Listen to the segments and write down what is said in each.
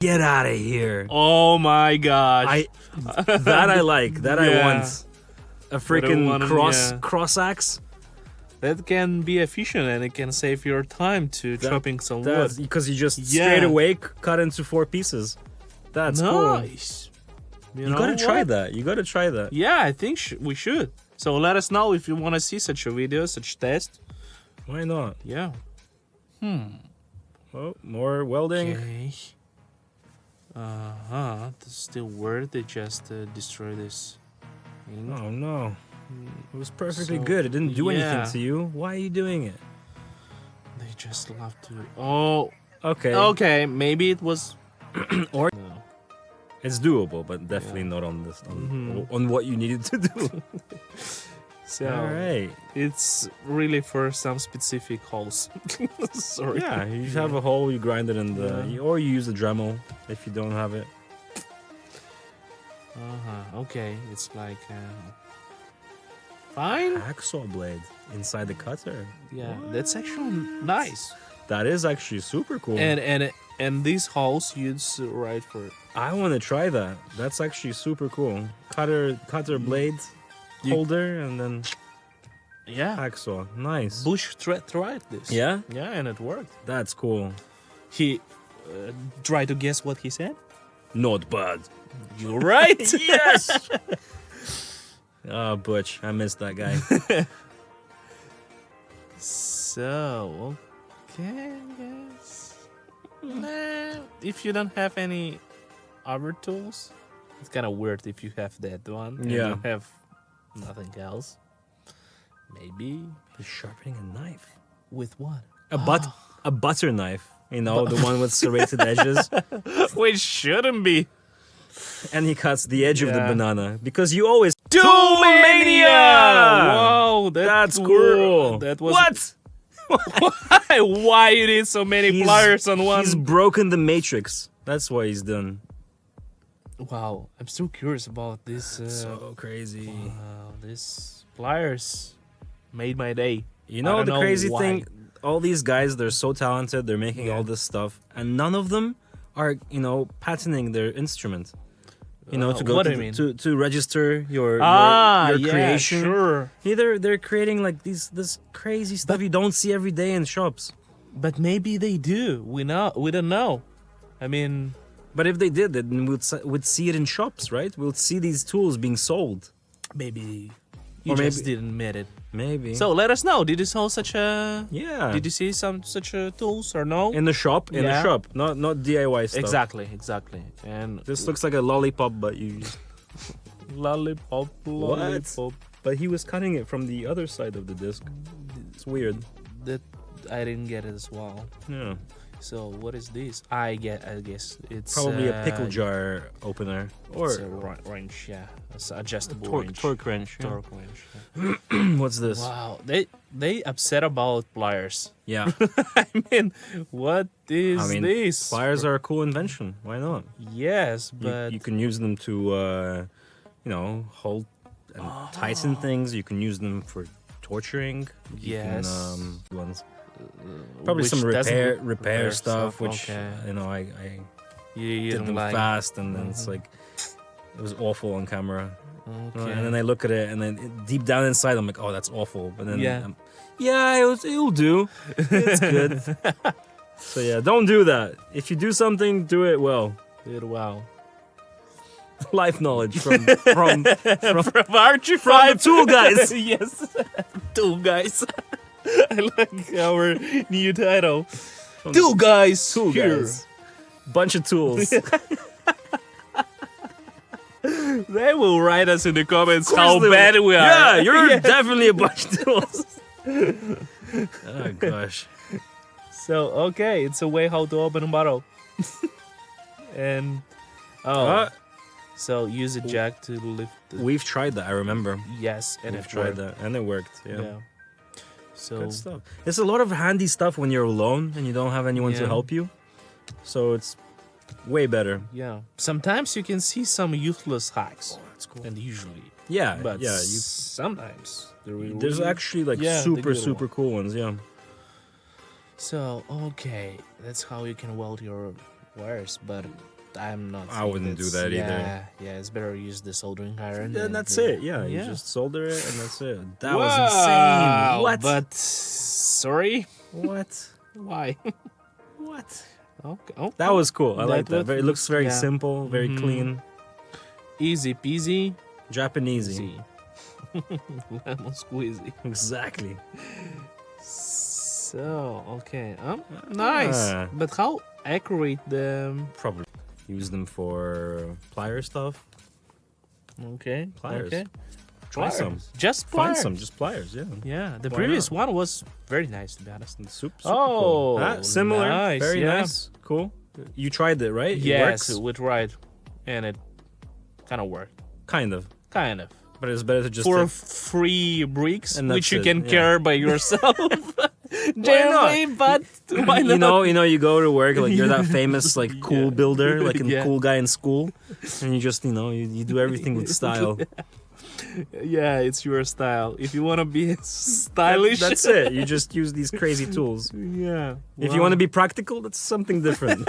Get out of here. Oh my gosh. I like. That I want. A freaking cross axe. That can be efficient and it can save your time to chopping some wood. Because you just straight away cut into 4 pieces. That's nice. Cool. You gotta try that. You gotta try that. Yeah, I think we should. So let us know if you want to see such a video, such test. Why not? Yeah. Oh, more welding. Okay. This is still weird. They just destroy this thing. Oh no. It was perfectly good. It didn't do anything to you. Why are you doing it? They just love to. Oh. Okay. Okay. Maybe it was. Or no. It's doable, but definitely not on this on what you needed to do. So all right. It's really for some specific holes. Sorry. Yeah, you have a hole, you grind it in the, or you use the Dremel if you don't have it. Okay, it's like fine. Hacksaw blade inside the cutter. Yeah, that's actually nice. That is actually super cool. And these holes use right for it. I want to try that. That's actually super cool. Cutter blade holder and then hacksaw. Nice. Bush tried this. Yeah? Yeah, and it worked. That's cool. He tried to guess what he said? Not bad. You're right. Yes. Oh, Butch, I missed that guy. So, okay, I guess. If you don't have any other tools, it's kind of weird if you have that one and you have nothing else. Maybe he's sharpening a knife. With what? A butter knife. You know, the one with serrated edges. Which shouldn't be. And he cuts the edge of the banana because you always Tool Mania! Wow, that's cool. That was what? Why you need so many pliers on one? He's broken the matrix. That's why he's done. Wow, I'm so curious about this. So crazy. Wow, these pliers made my day. You know the crazy thing? All these guys, they're so talented. They're making all this stuff, and none of them are, patenting their instrument. To go to register your creation. Sure. Either they're creating like this crazy stuff you don't see every day in shops. But maybe they do. We don't know. I mean, but if they did, then we'd see it in shops, right? We'll see these tools being sold. Maybe you just didn't admit it. Maybe. So let us know. Did you saw such a? Yeah. Did you see such tools or no? In the shop. In the shop. Not DIY stuff. Exactly. And this looks like a lollipop, but you. Lollipop. What? But he was cutting it from the other side of the disc. It's weird. That I didn't get it as well. Yeah. So what is this? I guess it's probably a pickle jar opener or it's a wrench. Yeah, it's adjustable torque wrench. Torque wrench. Yeah. What's this? Wow, they upset about pliers. Yeah. I mean, what is this? Pliers are a cool invention. Why not? Yes, but you can use them to, hold and tighten things. You can use them for torturing. Yes. Probably some repair stuff, which okay. I you did them fast, and then it's like it was awful on camera. Okay. And then I look at it, and then deep down inside, I'm like, oh, that's awful. But then it'll do. It's good. So yeah, don't do that. If you do something, do it well. Do it well. Life knowledge from Archie from the tool guys. Yes, tool guys. I like our new title. Tool guys. Tool guys. Bunch of tools. They will write us in the comments how bad we are. Yeah, you're definitely a bunch of tools. Oh gosh. So okay, it's a way how to open a bottle. And so use a jack to lift. We've tried that. I remember. Yes, and we've tried that, and it worked. Yeah. So good stuff. It's a lot of handy stuff when you're alone and you don't have anyone to help you. So it's way better. Yeah. Sometimes you can see some useless hacks. Oh, that's cool. And usually. Yeah. But sometimes there's actually like super cool ones. Yeah. So okay, that's how you can weld your wires. But I'm not. I wouldn't do that either. Yeah, it's better use the soldering iron. And that's it. Yeah, you just solder it and that's it. That was Wow, insane. What? But sorry. What? Why? What? Okay. That was cool. I like that. It looks very yeah. simple, very clean. Easy peasy. Japanesey. Lemon squeezy. Exactly. So, okay. Nice. But how accurate the... Probably use them for plier stuff. Okay. Pliers. Okay. Try some. Just Find pliers. some. Just pliers, yeah. Yeah, the Why previous not? one was very nice, to be honest. Super Oh, cool. Similar. nice, Very yeah. nice. Cool. You tried it, right? It Yes, works? we tried. And it kind of worked. Kind of. Kind of. But it's better to just... For free bricks, And which that's you it, can yeah. carry by yourself. Generally, but why not? you go to work like you're that famous like cool builder, like a Yeah. cool guy in school, and you just you do everything with style. Yeah, it's your style. If you want to be stylish, That's it. You just use these crazy tools. Yeah. If you want to be practical, that's something different.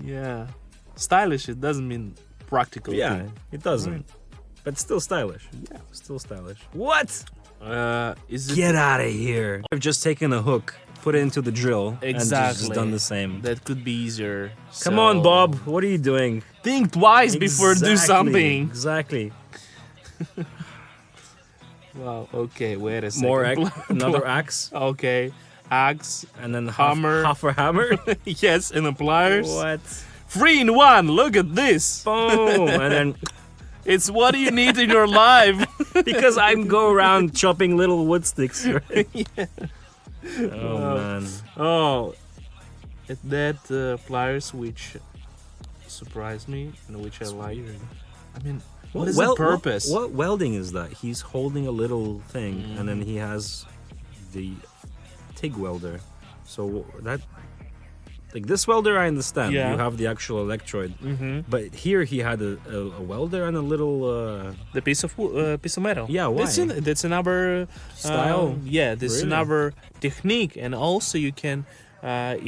Yeah. Stylish, it doesn't mean practical. Yeah, too. it doesn't. But still stylish. Yeah, still stylish. What? Is it Get out of here. I've just taken a hook, put it into the drill, and just done the same. That could be easier. Come on, Bob. What are you doing? Think twice before do something. Exactly. Wow. Okay. Wait a second. More another axe, Okay. Axe. and then Hammer. half a hammer. Yes, and the pliers. What? 3 in 1. Look at this. Boom! And then It's what you need in your life. because I go around chopping little wood sticks, right? Oh man. Oh, that pliers which surprised me and which I like. I mean, what is the purpose? What welding is that? He's holding a little thing, and then he has the TIG welder. So that, like this welder, I understand. Yeah. You have the actual electrode, but here he had a welder and a little. The piece of metal. Yeah, why? That's another Style? Yeah, this is Really? another technique, and also you can,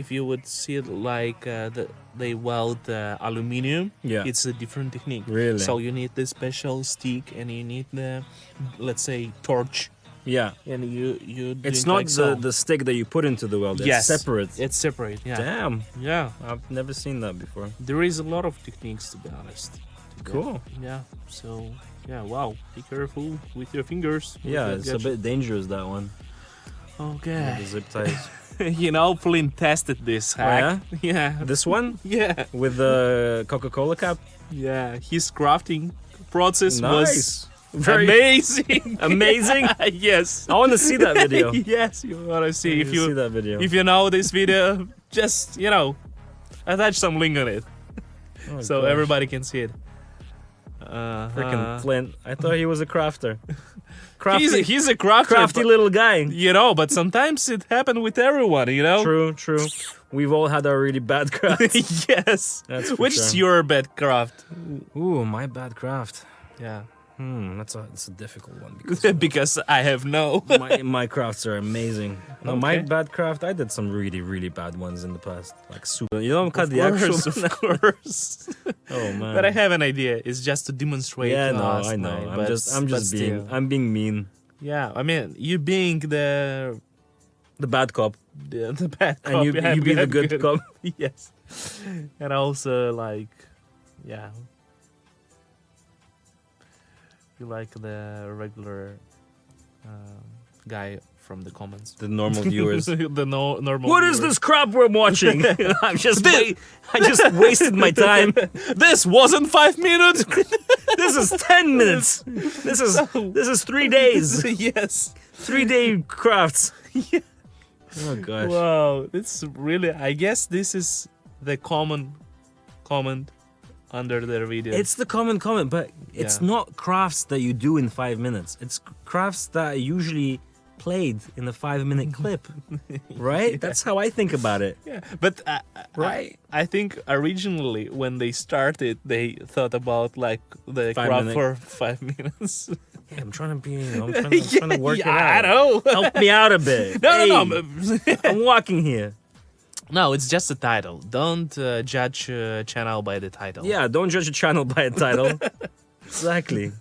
if you would see it like they weld aluminium. Yeah. It's a different technique. Really? So you need the special stick, and you need the, let's say, torch, Yeah. and you. It's doing not like so. the stick that you put into the welder. Yes, It's separate. It's separate. Yeah. Damn. Yeah. I've never seen that before. There is a lot of techniques, to be honest. to that. Cool. Yeah. So yeah. Wow. Be careful with your fingers. with Yeah, that it's a gadget. bit dangerous, that one. Okay. The zip ties. Flynn tested this hack. Yeah. This one Yeah. with the Coca-Cola cap. Yeah. His crafting process Nice. was Very amazing. amazing. Yes. I want to see that video. Yes, you wanna see If if you see you that video. if you know this video, just attach some link on it Oh, so gosh. everybody can see it. Freaking Flint. I thought he was a crafter. Crafty, He's a crafter, crafty but, little guy. but sometimes it happened with everyone, True, true. We've all had our really bad crafts. Yes. That's for Which is sure. your bad craft? Ooh, my bad craft. Yeah. That's a difficult one because Because I have no. my crafts are amazing. No, my Okay. bad craft. I did some really, really bad ones in the past. Like super. You don't cut Of the actual. course, of course. Oh man. But I have an idea. It's just to demonstrate. Yeah, no, last I know. night, I'm but- just but being. still. I'm being mean. Yeah, I mean, you being the The bad cop, bad and cop, you be the good cop. Yes, and also like, yeah, you like the regular guy from the comments. The normal viewers. The normal. What is this crap we're watching? I just wasted my time. This wasn't 5 minutes. This is 10 minutes. This is 3 days. Yes. 3-day crafts. Oh gosh. Wow, it's really. I guess this is the common comment under their video. It's the common comment, but it's Yeah. not crafts that you do in 5 minutes. It's crafts that are usually played in a 5-minute clip, right? That's how I think about it. Yeah, but Right. I think originally when they started, they thought about like the 5 craft minute. for 5 minutes. Yeah, I'm trying to be, I'm trying to work it out. I know. Help me out a bit. No, Hey, no. I'm walking here. No, it's just the title. Don't judge a channel by the title. Yeah, don't judge a channel by a title. Exactly.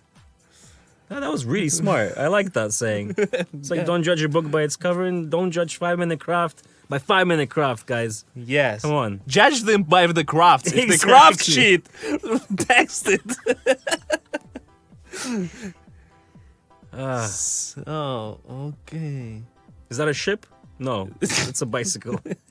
That was really smart. I like that saying. It's like, don't judge a book by its cover, and don't judge 5-minute craft by 5-minute craft, guys. Yes. Come on. Judge them by the crafts. If the craft sheet, text it. So, okay. Is that a ship? No, it's a bicycle.